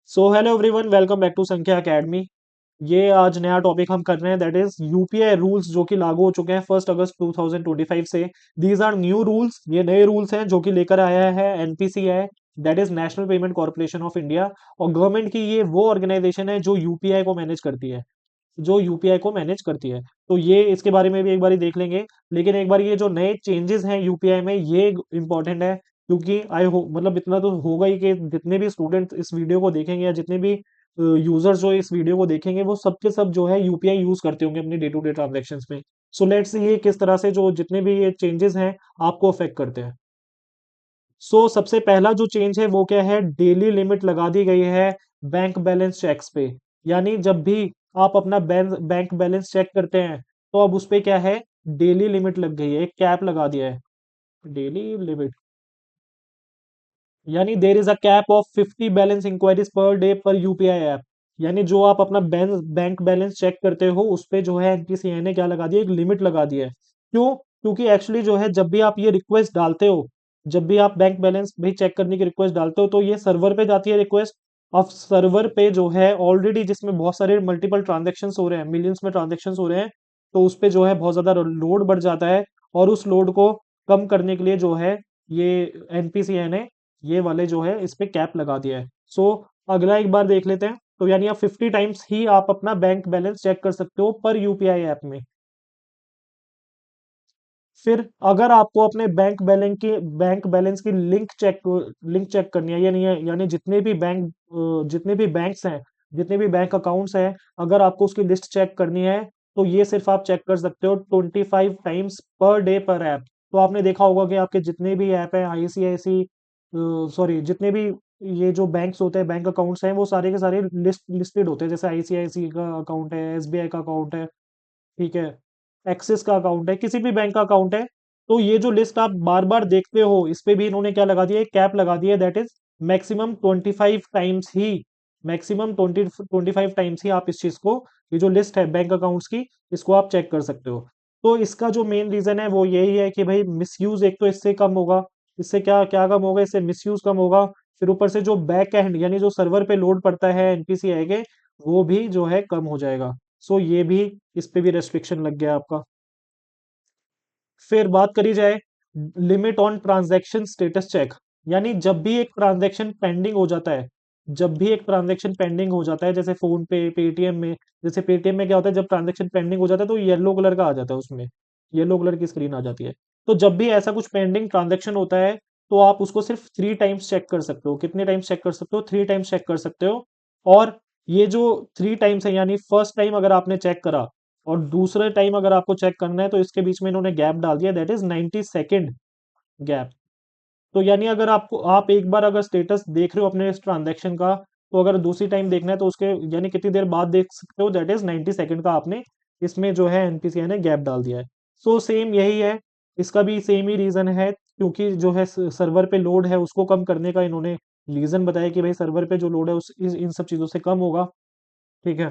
So hello everyone, welcome back to Sankhya academy. ये आज नया टॉपिक हम कर रहे हैं, दैट इज यूपीआई रूल्स जो कि लागू हो चुके हैं 1 अगस्त 2025 से। दीज आर न्यू रूल्स, ये नए रूल्स हैं जो कि लेकर आया है NPCI, that is national payment corporation of India. और गवर्नमेंट की ये वो ऑर्गेनाइजेशन है जो यूपीआई को मैनेज करती है, तो ये इसके बारे में भी एक बार देख लेंगे। लेकिन एक बार ये जो नए चेंजेस हैं यूपीआई में, ये इंपॉर्टेंट है, क्योंकि आई हो मतलब इतना तो होगा ही कि जितने भी स्टूडेंट इस वीडियो को देखेंगे या जितने भी यूजर्स जो इस वीडियो को देखेंगे वो सब के सब जो है यूपीआई यूज करते होंगे अपने डे टू डे ट्रांजेक्शन में। सो लेट्स सी ये किस तरह से जो जितने भी ये चेंजेस हैं आपको अफेक्ट करते हैं। सबसे पहला जो चेंज है वो क्या है, डेली लिमिट लगा दी गई है बैंक बैलेंस चेक्स पे। यानी जब भी आप अपना बैंक बैलेंस चेक करते हैं तो अब उस पे क्या है, डेली लिमिट लग गई है, एक कैप लगा दिया है, डेली लिमिट। यानी there is a cap of 50 balance inquiries per day per UPI app. यानी जो आप अपना बैंक बैलेंस चेक करते हो उस पे जो है एनपीसीआई ने क्या लगा दिया, एक लिमिट लगा दिया है। क्यों? क्योंकि एक्चुअली जो है जब भी आप ये रिक्वेस्ट डालते हो, जब भी आप बैंक बैलेंस भी चेक करने की रिक्वेस्ट डालते हो तो ये सर्वर पे जाती है रिक्वेस्ट। अब सर्वर पे जो है ऑलरेडी जिसमें बहुत सारे मल्टीपल ट्रांजेक्शन हो रहे हैं, मिलियंस में ट्रांजेक्शन हो रहे हैं, तो उस पे जो है बहुत ज्यादा लोड बढ़ जाता है। और उस लोड को कम करने के लिए जो है ये एनपीसीआई ने ये वाले जो है इस पे कैप लगा दिया है। अगला एक बार देख लेते हैं। तो यानी आप 50 टाइम्स ही आप अपना बैंक बैलेंस चेक कर सकते हो पर यूपीआई ऐप में। फिर अगर आपको अपने बैंक बैलेंस की लिंक चेक करनी है, यानी जितने भी बैंक्स हैं, जितने भी बैंक अकाउंट्स हैं, अगर आपको उसकी लिस्ट चेक करनी है तो ये सिर्फ आप चेक कर सकते हो 25 टाइम्स पर डे पर ऐप। तो आपने देखा होगा कि आपके जितने भी ऐप हैं आईसीआईसी, सॉरी, जितने भी ये जो बैंक्स होते हैं, बैंक अकाउंट्स हैं, वो सारे के सारे लिस्टेड होते हैं। जैसे आईसीआईसी का अकाउंट है, एसबीआई का अकाउंट है, ठीक है, एक्सिस का अकाउंट है, किसी भी बैंक का अकाउंट है। तो ये जो लिस्ट आप बार बार देखते हो, इस पे भी इन्होंने क्या लगा दिया, एक कैप लगा दिया, दैट इज मैक्सिमम 25 टाइम्स ही, मैक्सिमम 25 टाइम्स ही आप इस चीज को, ये जो लिस्ट है बैंक अकाउंट्स की, इसको आप चेक कर सकते हो। तो इसका जो मेन रीजन है वो यही है कि भाई मिसयूज एक तो इससे कम होगा। इससे क्या क्या कम होगा, इससे मिसयूज कम होगा। फिर ऊपर से जो बैक एंड यानी जो सर्वर पे लोड पड़ता है एनपीसीआई के, वो भी जो है कम हो जाएगा। ये भी, इस पे भी रेस्ट्रिक्शन लग गया आपका। फिर बात करी जाए limit on transaction status check. यानी जब भी एक ट्रांजैक्शन पेंडिंग हो जाता है, जब भी एक ट्रांजैक्शन पेंडिंग हो जाता है, जैसे फोन पे, पेटीएम में, जैसे पेटीएम में क्या होता है, जब ट्रांजैक्शन पेंडिंग हो जाता है तो येलो कलर का आ जाता है, उसमें येलो कलर की स्क्रीन आ जाती है। तो जब भी ऐसा कुछ पेंडिंग ट्रांजैक्शन होता है तो आप उसको सिर्फ 3 टाइम्स चेक कर सकते हो। कितने टाइम्स चेक कर सकते हो? 3 टाइम्स चेक कर सकते हो। और ये जो 3 टाइम्स है, यानी फर्स्ट टाइम अगर आपने चेक करा और दूसरे टाइम अगर आपको चेक करना है तो इसके बीच में इन्होंने गैप डाल दिया, दैट इज 90 सेकेंड गैप। तो यानी अगर आपको, आप एक बार अगर स्टेटस देख रहे हो अपने इस ट्रांजैक्शन का, तो अगर दूसरी टाइम देखना है तो उसके यानी कितनी देर बाद देख सकते हो, दैट इज 90 सेकेंड का आपने इसमें जो है एनपीसीआई ने गैप डाल दिया है। सेम यही है, इसका भी सेम ही रीजन है, क्योंकि जो है सर्वर पे लोड है उसको कम करने का इन्होंने रीजन बताया कि भाई सर्वर पे जो लोड है इन सब चीजों से कम होगा। ठीक है।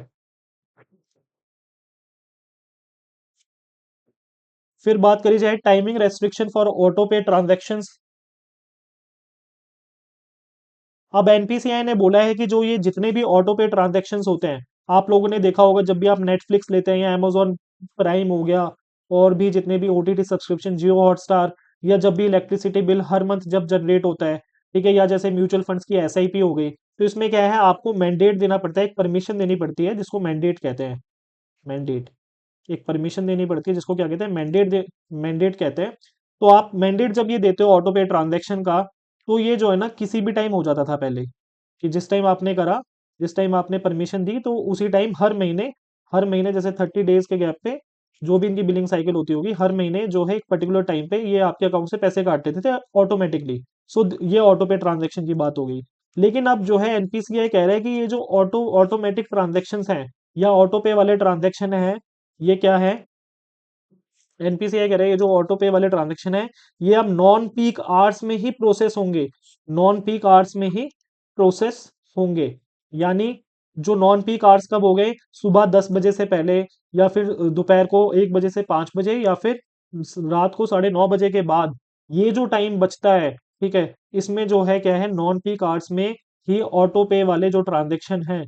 फिर बात करी जाए टाइमिंग रेस्ट्रिक्शन फॉर ऑटो पे ट्रांजेक्शन। अब एनपीसीआई ने बोला है कि जो ये जितने भी ऑटो पे ट्रांजेक्शन होते हैं, आप लोगों ने देखा होगा जब भी आप नेटफ्लिक्स लेते हैं या अमेजोन प्राइम हो गया, और भी जितने भी ओटीटी सब्सक्रिप्शन, जियो हॉटस्टार, या जब भी इलेक्ट्रिसिटी बिल हर मंथ जब जनरेट होता है, ठीक है, या जैसे म्यूचुअल फंड्स की एसआईपी हो गई, तो इसमें क्या है, आपको मैंडेट देना पड़ता है, एक परमिशन देनी पड़ती है जिसको मैंडेट कहते हैं। मैंडेट, एक परमिशन देनी पड़ती है जिसको क्या कहते हैं, मैंडेट कहते हैं। तो आप मैंडेट जब ये देते हो ऑटो पे ट्रांजेक्शन का, तो ये जो है ना किसी भी टाइम हो जाता था पहले, कि जिस टाइम आपने करा, जिस टाइम आपने परमिशन दी, तो उसी टाइम हर महीने जैसे 30 डेज के गैप पे, जो भी इनकी बिलिंग साइकिल होती होगी, हर महीने जो है एक पर्टिकुलर टाइम पे ये आपके अकाउंट से पैसे काट लेते थे ऑटोमेटिकली। ये ऑटो पे ट्रांजेक्शन की बात हो गई। लेकिन अब जो है एनपीसीआई कह रहा है कि ये जो ऑटोमेटिक ट्रांजेक्शन हैं या ऑटो पे वाले ट्रांजेक्शन है, ये क्या है, एनपीसीआई कह रहा है ये जो ऑटो पे वाले ट्रांजेक्शन है, ये अब नॉन पीक आवर्स में ही प्रोसेस होंगे। नॉन पीक आवर्स में ही प्रोसेस होंगे। यानी जो नॉन पीक आवर्स कब हो गए, सुबह 10 बजे से पहले, या फिर दोपहर को 1 बजे से 5 बजे, या फिर रात को 9:30 बजे के बाद, ये जो टाइम बचता है, ठीक है, इसमें जो है क्या है, नॉन पीक आवर्स में ही ऑटो पे वाले जो ट्रांजेक्शन हैं,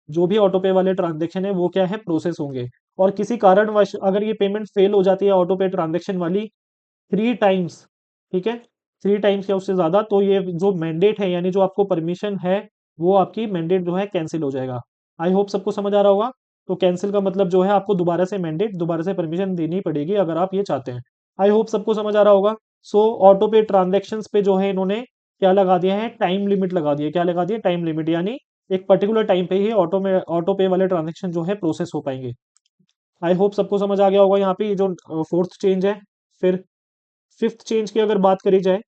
जो भी ऑटो पे वाले ट्रांजेक्शन है वो क्या है, प्रोसेस होंगे। और किसी कारणवश अगर ये पेमेंट फेल हो जाती है ऑटो पे ट्रांजेक्शन वाली 3 टाइम्स, ठीक है, 3 टाइम्स या उससे ज्यादा, तो ये जो मैंडेट है यानी जो आपको परमिशन है, वो आपकी मैंडेट जो है कैंसिल हो जाएगा। आई होप सबको समझ आ रहा होगा। तो कैंसिल का मतलब जो है आपको दोबारा से मैंडेट, दोबारा से परमिशन देनी पड़ेगी अगर आप ये चाहते हैं। आई होप सबको समझ आ रहा होगा। सो ऑटो पे ट्रांजेक्शन पे जो है इन्होंने क्या लगा दिया है, टाइम लिमिट लगा दिया है। क्या लगा दिया, टाइम लिमिट, यानी एक पर्टिकुलर टाइम पे ही ऑटो पे वाले ट्रांजेक्शन जो है प्रोसेस हो पाएंगे। आई होप सबको समझ आ गया होगा यहाँ पे ये जो फोर्थ चेंज है। फिर फिफ्थ चेंज की अगर बात करी जाए,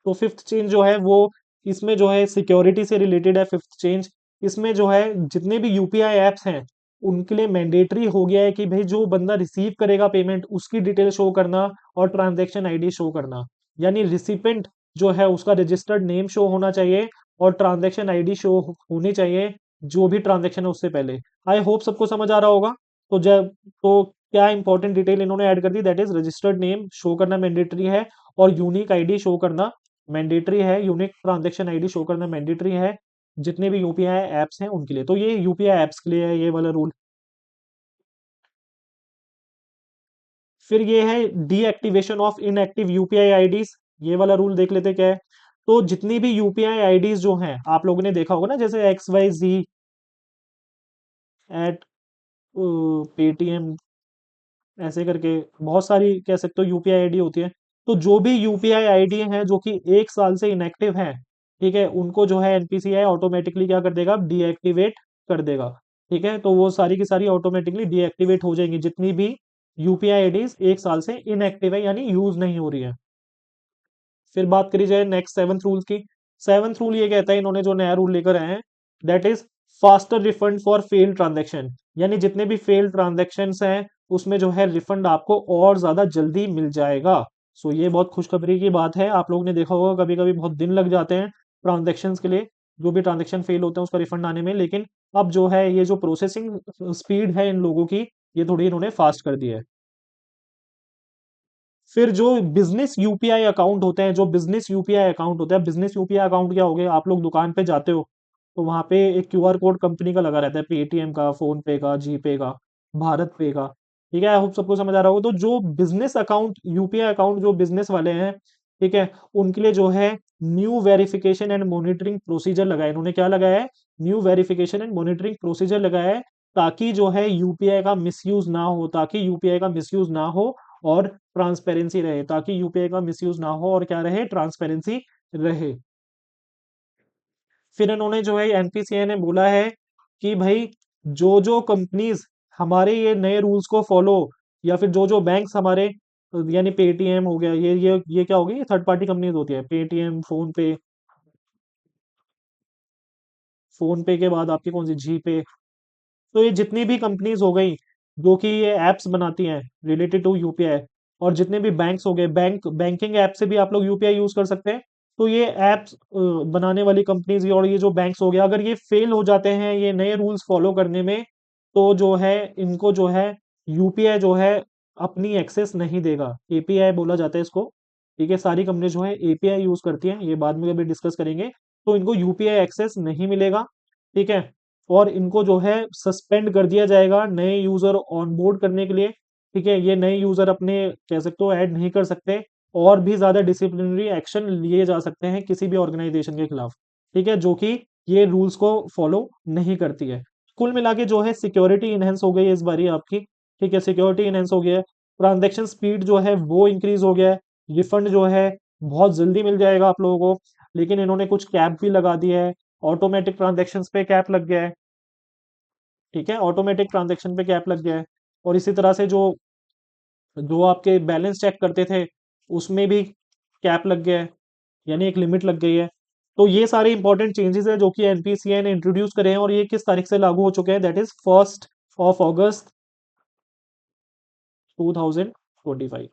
तो फिफ्थ चेंज जो है वो, इसमें जो है सिक्योरिटी से रिलेटेड है फिफ्थ चेंज। इसमें जो है जितने भी यूपीआई एप्स हैं उनके लिए मैंडेटरी हो गया है कि भाई जो बंदा रिसीव करेगा पेमेंट उसकी डिटेल शो करना और ट्रांजैक्शन आईडी शो करना। यानी रिसिपेंट जो है उसका रजिस्टर्ड नेम शो होना चाहिए और ट्रांजैक्शन आईडी शो होनी चाहिए, जो भी ट्रांजैक्शन है उससे पहले। आई होप सबको समझ आ रहा होगा। तो जब तो क्या इंपॉर्टेंट डिटेल इन्होंने ऐड कर दी, that is registered name show करना मैंडेटरी है और यूनिक आईडी शो करना मैंडेटरी है, यूनिक ट्रांजैक्शन आईडी शो करना मैंडेटरी है जितने भी यूपीआई एप्स हैं उनके लिए। तो ये यूपीआई एप्स के लिए है ये वाला रूल। फिर ये है deactivation of inactive UPI IDs. ये वाला रूल देख लेते क्या है। तो जितनी भी यूपीआई आईडीज जो हैं, आप लोगों ने देखा होगा ना, जैसे XYZ पेटीएम, ऐसे करके बहुत सारी कह सकते हो यूपीआई आईडी होती है। तो जो भी यूपीआई आईडी है जो कि 1 साल से इनएक्टिव है, ठीक है, उनको जो है एनपीसीआई ऑटोमेटिकली क्या कर देगा, डीएक्टिवेट कर देगा। ठीक है, तो वो सारी की सारी ऑटोमेटिकली डीएक्टिवेट हो जाएंगी जितनी भी यूपीआई आईडीज 1 साल से इनएक्टिव है यानी यूज नहीं हो रही है। फिर बात करी जाए नेक्स्ट सेवंथ रूल की। सेवंथ रूल ये कहता है, इन्होंने जो नया रूल लेकर आए हैं, that is faster refund for failed transaction. यानी जितने भी फेल्ड ट्रांजेक्शन हैं उसमें जो है रिफंड आपको और ज्यादा जल्दी मिल जाएगा। सो ये बहुत खुशखबरी की बात है। आप लोगों ने देखा होगा कभी कभी बहुत दिन लग जाते हैं ट्रांजेक्शन के लिए, जो भी ट्रांजेक्शन फेल होते हैं उसका रिफंड आने में, लेकिन अब जो है ये जो प्रोसेसिंग स्पीड है इन लोगों की, ये थोड़ी इन्होंने फास्ट कर दी है। फिर जो बिजनेस यूपीआई अकाउंट होते हैं, जो बिजनेस यूपीआई अकाउंट होता है, बिजनेस यूपीआई अकाउंट क्या हो गया, आप लोग दुकान पे जाते हो तो वहां पे एक क्यूआर कोड कंपनी का लगा रहता है, पेटीएम का, फोन पे का, जीपे का, भारत पे का। ठीक है, आई होप सबको समझ आ रहा होगा। तो जो बिजनेस अकाउंट, यूपीआई अकाउंट जो बिजनेस वाले हैं, ठीक है, उनके लिए जो है new verification and monitoring procedure लगाया इन्होंने। क्या लगाया है, new verification and monitoring procedure लगाया है, ताकि जो है यूपीआई का मिसयूज ना हो, ताकि यूपीआई का मिसयूज ना हो और ट्रांसपेरेंसी रहे, ताकि यूपीआई का मिसयूज ना हो और क्या रहे, ट्रांसपेरेंसी रहे। फिर इन्होंने जो है एनपीसीआई ने बोला है कि भाई जो जो कंपनीज हमारे ये नए रूल्स को फॉलो, या फिर जो जो बैंक्स हमारे, यानी पेटीएम हो गया, ये क्या हो गई, ये थर्ड पार्टी कंपनीज होती है, पेटीएम, फोन पे, फोन पे के बाद आपकी कौन सी, जी पे। तो ये जितनी भी कंपनीज हो गई जो कि ये एप्स बनाती हैं रिलेटेड टू यूपीआई, और जितने भी बैंक्स हो गए, बैंकिंग ऐप से भी आप लोग यूपीआई यूज कर सकते हैं। तो ये एप्स बनाने वाली कंपनीज और ये जो बैंक्स हो गया, अगर ये फेल हो जाते हैं ये नए रूल्स फॉलो करने में, तो जो है इनको जो है यूपीआई जो है अपनी एक्सेस नहीं देगा। एपीआई बोला जाता है इसको। ठीक है, सारी कंपनी जो है एपीआई यूज करती हैं, ये बाद में कभी डिस्कस करेंगे। तो इनको यूपीआई एक्सेस नहीं मिलेगा। ठीक है, और इनको जो है सस्पेंड कर दिया जाएगा नए यूजर ऑनबोर्ड करने के लिए। ठीक है, ये नए यूजर अपने कह सकते हो ऐड नहीं कर सकते, और भी ज्यादा डिसिप्लिनरी एक्शन लिए जा सकते हैं किसी भी ऑर्गेनाइजेशन के खिलाफ, ठीक है, जो कि ये रूल्स को फॉलो नहीं करती है। कुल मिला के जो है सिक्योरिटी इनहेंस हो गई है इस बारी आपकी। ठीक है, सिक्योरिटी इनहेंस हो गया है, ट्रांजेक्शन स्पीड जो है वो इंक्रीज हो गया है, रिफंड जो है बहुत जल्दी मिल जाएगा आप लोगों को। लेकिन इन्होंने कुछ कैप भी लगा दिया है, ऑटोमेटिक ट्रांजेक्शन पे कैप लग गया है। ठीक है, ऑटोमेटिक ट्रांजैक्शन पे कैप लग गया है। और इसी तरह से जो जो आपके बैलेंस चेक करते थे उसमें भी कैप लग गया है, यानी एक लिमिट लग गई है। तो ये सारे इंपॉर्टेंट चेंजेस है जो कि एनपीसीआई ने इंट्रोड्यूस करे हैं, और ये किस तारीख से लागू हो चुके हैं, दैट इज 1 August 2025।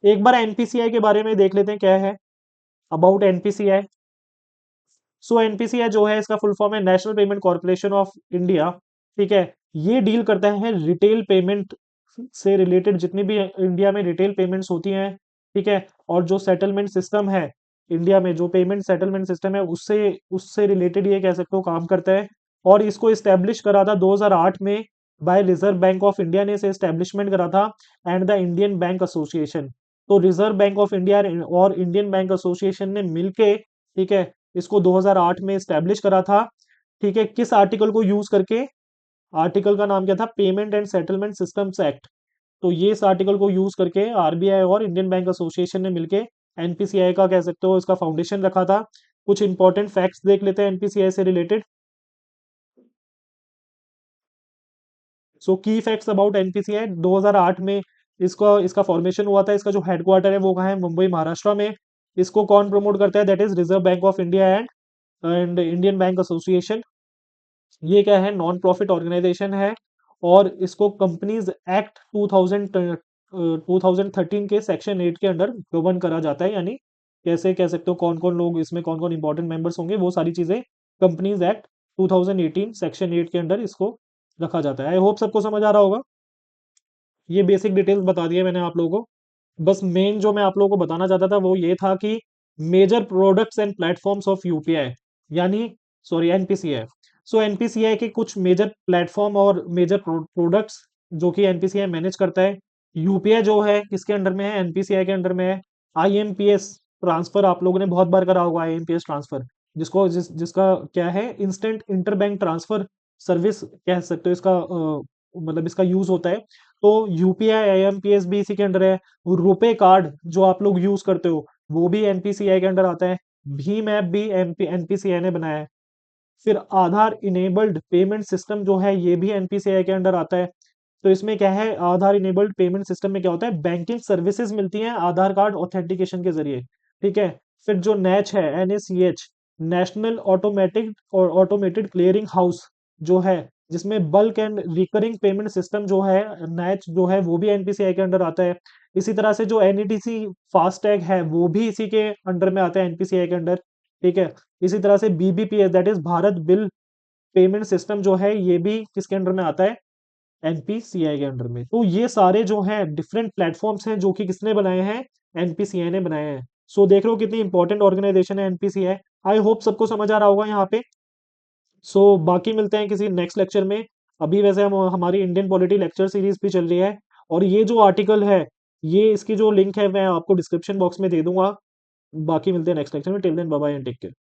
एक बार एनपीसीआई के बारे में देख लेते हैं क्या है अबाउट एनपीसीआई। सो एनपीसीआई जो है इसका फुल फॉर्म है national payment corporation of India. ठीक है, ये डील करता है रिटेल पेमेंट से रिलेटेड जितनी भी इंडिया में रिटेल पेमेंट्स होती हैं। ठीक है, और जो सेटलमेंट सिस्टम है इंडिया में जो पेमेंट सेटलमेंट सिस्टम है उससे उससे रिलेटेड ये कह सकते हो काम करता है। और इसको इस्टेब्लिश करा था 2008 में by Reserve Bank of India ने इसे इस्टेब्लिशमेंट करा था, and the Indian Bank Association. तो रिजर्व बैंक ऑफ इंडिया और इंडियन बैंक एसोसिएशन ने मिलके, ठीक है, इसको 2008 में इस्टेब्लिश करा था। ठीक है, किस आर्टिकल को यूज करके? आर्टिकल का नाम क्या था? Payment and settlement systems act. तो ये इस आर्टिकल को यूज करके आरबीआई और इंडियन बैंक एसोसिएशन ने मिलके एनपीसीआई का कह सकते हो इसका फाउंडेशन रखा था। कुछ इंपॉर्टेंट फैक्ट्स देख लेते हैं एनपीसीआई से रिलेटेड। सो की फैक्ट्स अबाउट एनपीसीआई 2008 में इसका इसका फॉर्मेशन हुआ था। इसका जो हेडक्वार्टर है वो कहाँ है? मुंबई, महाराष्ट्र में। इसको कौन प्रमोट करता है? That is reserve Bank of India and Indian Bank association. ये क्या है? नॉन प्रॉफिट ऑर्गेनाइजेशन है। और इसको कंपनीज एक्ट 2013 के सेक्शन 8 के अंडर गवर्न करा जाता है। यानी कैसे कह सकते हो कौन कौन लोग इसमें, कौन कौन इंपॉर्टेंट मेंबर्स होंगे, वो सारी चीजें कंपनीज एक्ट 2018 सेक्शन 8 के अंडर इसको रखा जाता है। आई होप सबको समझ आ रहा होगा। ये बेसिक डिटेल्स बता दिए मैंने आप लोगों को। बस मेन जो मैं आप लोगों को बताना चाहता था वो ये था कि major products and platforms of UPI, यानी सॉरी एनपीसीआई। सो एनपीसीआई के कुछ मेजर प्लेटफॉर्म और मेजर प्रोडक्ट्स जो कि एनपीसीआई मैनेज करता है। यूपीआई जो है किसके अंडर में है? एनपीसीआई के अंडर में है। आईएमपीएस ट्रांसफर आप लोगों ने बहुत बार करा होगा। आईएमपीएस ट्रांसफर जिसका क्या है? इंस्टेंट इंटरबैंक ट्रांसफर सर्विस कह सकते हो इसका, मतलब इसका यूज होता है। तो यूपीआई आईएमपीएस भी इसी के अंडर है। रुपे कार्ड जो आप लोग यूज करते हो वो भी एनपीसीआई के अंडर आता है। भीम ऐप भी एनपीसीआई ने बनाया है। फिर आधार इनेबल्ड पेमेंट सिस्टम जो है ये भी एनपीसीआई के अंडर आता है। तो इसमें क्या है? आधार इनेबल्ड पेमेंट सिस्टम में क्या होता है? बैंकिंग सर्विसेज मिलती हैं आधार कार्ड ऑथेंटिकेशन के जरिए। ठीक है। फिर जो नैच है, एनएसीएच, नेशनल ऑटोमेटिक और ऑटोमेटेड क्लियरिंग हाउस जो है, जिसमें bulk and recurring payment system जो है, नैच जो है वो भी एनपीसीआई के अंडर आता है। इसी तरह से जो एनईटीसी फास्टैग है वो भी इसी के अंडर में आता है, एनपीसीआई के अंडर। ठीक है। इसी तरह से BBPS that is Bharat bill payment system जो है ये भी किसके अंडर में आता है? एनपीसीआई के अंडर में। तो ये सारे जो हैं डिफरेंट प्लेटफॉर्म्स हैं जो कि किसने बनाए हैं? एनपीसीआई ने बनाए हैं। सो देख लो कितनी इंपॉर्टेंट ऑर्गेनाइजेशन है एनपीसीआई। आई होप सबको समझ आ रहा होगा यहाँ पे। सो बाकी मिलते हैं किसी नेक्स्ट लेक्चर में। अभी वैसे हम हमारी इंडियन पॉलिटी लेक्चर सीरीज भी चल रही है। और ये जो आर्टिकल है, ये इसकी जो लिंक है मैं आपको डिस्क्रिप्शन बॉक्स में दे दूंगा। बाकी मिलते हैं नेक्स्ट लेक्चर में। Till then bye bye and take care.